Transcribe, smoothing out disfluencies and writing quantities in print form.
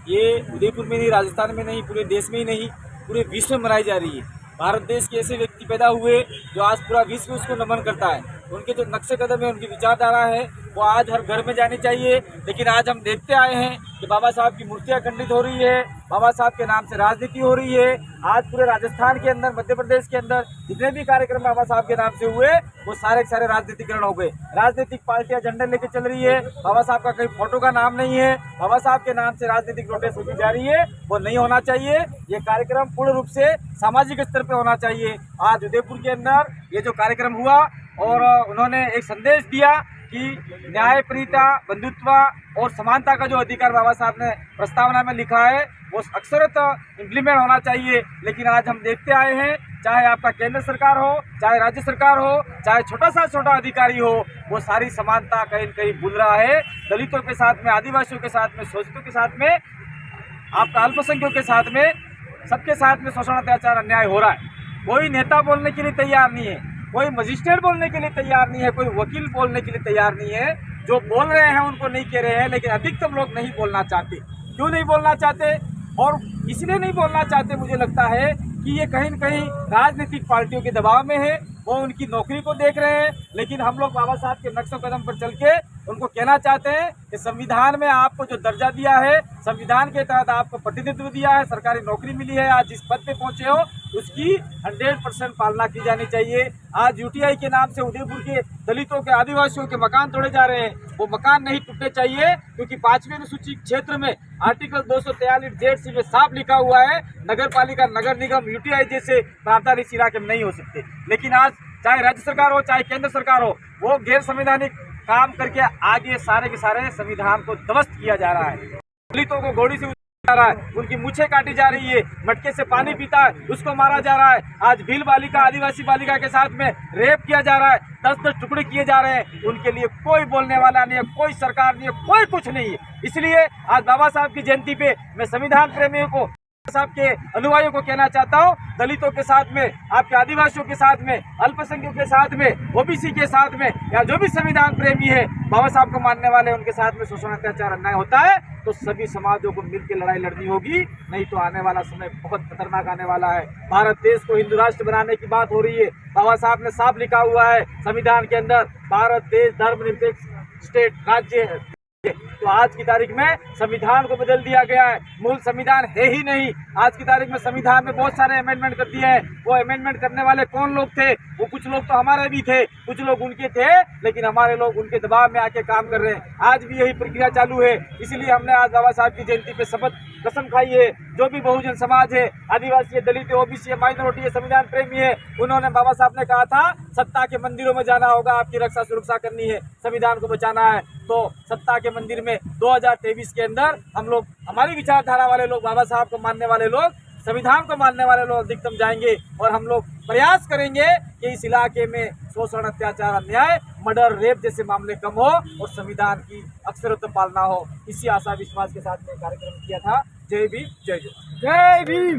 ये उदयपुर में नहीं, राजस्थान में नहीं, पूरे देश में ही नहीं, पूरे विश्व में मनाई जा रही है। भारत देश के ऐसे व्यक्ति पैदा हुए जो आज पूरा विश्व उसको नमन करता है। उनके जो नक्शे कदम है, उनकी विचारधारा है, वो आज हर घर में जानी चाहिए। लेकिन आज हम देखते आए हैं कि बाबा साहब की मूर्तियां खंडित हो रही है, बाबा साहब के नाम से राजनीति हो रही है। आज पूरे राजस्थान के अंदर, मध्य प्रदेश के अंदर जितने भी कार्यक्रम बाबा साहब के नाम से हुए, वो सारे के सारे राजनीतिकरण हो गए। राजनीतिक पार्टियां झंडे लेके चल रही है, बाबा साहब का कहीं फोटो का नाम नहीं है, बाबा साहब के नाम से राजनीतिक प्रोटेस्ट होती जा रही है। वो नहीं होना चाहिए। ये कार्यक्रम पूर्ण रूप से सामाजिक स्तर पर होना चाहिए। आज उदयपुर के अंदर ये जो कार्यक्रम हुआ और उन्होंने एक संदेश दिया कि न्यायप्रियता, बंधुत्व और समानता का जो अधिकार बाबा साहब ने प्रस्तावना में लिखा है, वो अक्षरतः इम्प्लीमेंट होना चाहिए। लेकिन आज हम देखते आए हैं, चाहे आपका केंद्र सरकार हो, चाहे राज्य सरकार हो, चाहे छोटा अधिकारी हो, वो सारी समानता कहीं न कहीं भूल रहा है। दलितों के साथ में, आदिवासियों के साथ में, शोषितों के साथ में, आपका अल्पसंख्यकों के साथ में, सबके साथ में शोषण, अत्याचार, अन्याय हो रहा है। कोई नेता बोलने के लिए तैयार नहीं है, कोई मजिस्ट्रेट बोलने के लिए तैयार नहीं है, कोई वकील बोलने के लिए तैयार नहीं है। जो बोल रहे हैं उनको नहीं कह रहे हैं, लेकिन अधिकतम लोग नहीं बोलना चाहते। क्यों नहीं बोलना चाहते? और इसलिए नहीं बोलना चाहते, मुझे लगता है कि ये कहीं न कहीं राजनीतिक पार्टियों के दबाव में है। वो उनकी नौकरी को देख रहे हैं। लेकिन हम लोग बाबा साहब के नक्शे कदम पर चल के उनको कहना चाहते हैं कि संविधान में आपको जो दर्जा दिया है, संविधान के तहत आपको प्रतिनिधित्व दिया है, सरकारी नौकरी मिली है, आज जिस पद पे पहुंचे हो, उसकी 100% पालना की जानी चाहिए। आज यूटीआई के नाम से उदयपुर के दलितों के, आदिवासियों के मकान तोड़े जा रहे हैं। वो मकान नहीं टूटने चाहिए, क्योंकि 5वें अनुसूचित क्षेत्र में आर्टिकल 243 जेड में साफ लिखा हुआ है, नगर पालिका, नगर निगम, यूटीआई जैसे प्रावधान इस इलाके में नहीं हो सकते। लेकिन आज चाहे राज्य सरकार हो, चाहे केंद्र सरकार हो, वो गैर संवैधानिक काम करके आगे सारे के सारे संविधान को ध्वस्त किया जा रहा है। दलितों को घोड़ी से जा रहा है, उनकी मूछें काटी जा रही है, मटके से पानी पीता है उसको मारा जा रहा है। आज भील बालिका, आदिवासी बालिका के साथ में रेप किया जा रहा है, 10-10 टुकड़े किए जा रहे हैं। उनके लिए कोई बोलने वाला नहीं है, कोई सरकार नहीं है, कोई कुछ नहीं है। इसलिए आज बाबा साहब की जयंती पे मैं संविधान प्रेमियों को, साहब के अनुयायियों को कहना चाहता हूँ, दलितों के साथ में, आपके आदिवासियों के साथ में, अल्पसंख्यकों के साथ में, ओबीसी के साथ में, या जो भी संविधान प्रेमी है, बाबा साहब को मानने वाले, उनके साथ में शोषण, अत्याचार, अन्याय होता है, तो सभी समाजों को मिलकर लड़ाई लड़नी होगी। नहीं तो आने वाला समय बहुत खतरनाक आने वाला है। भारत देश को हिंदू राष्ट्र बनाने की बात हो रही है। बाबा साहब ने साफ लिखा हुआ है संविधान के अंदर, भारत देश धर्मनिरपेक्ष स्टेट राज्य है। तो आज की तारीख में संविधान को बदल दिया गया है। मूल संविधान है ही नहीं। आज की तारीख में संविधान में बहुत सारे अमेंडमेंट कर दिए हैं। वो अमेंडमेंट करने वाले कौन लोग थे? वो कुछ लोग तो हमारे भी थे, कुछ लोग उनके थे, लेकिन हमारे लोग उनके दबाव में आके काम कर रहे हैं। आज भी यही प्रक्रिया चालू है। इसलिए हमने आज बाबा साहब की जयंती पे शपथ कसम खाई है। जो भी बहुजन समाज है, आदिवासी है, दलित है, ओबीसी है, माइनॉरिटी है, संविधान प्रेमी है, उन्होंने, बाबा साहब ने कहा था, सत्ता के मंदिरों में जाना होगा, आपकी रक्षा सुरक्षा करनी है, संविधान को बचाना है। तो सत्ता के मंदिर में 2023 के अंदर हम लोग, हमारी विचारधारा वाले लोग, बाबा साहब को मानने वाले लोग, संविधान को मानने वाले लोग अधिकतम जाएंगे। और हम लोग प्रयास करेंगे कि इस इलाके में शोषण, अत्याचार, अन्याय, मर्डर, रेप जैसे मामले कम हो और संविधान की अक्षरत्व पालना हो। इसी आशा विश्वास के साथ में कार्यक्रम किया था। जय भीम, जय जय, जय भीम।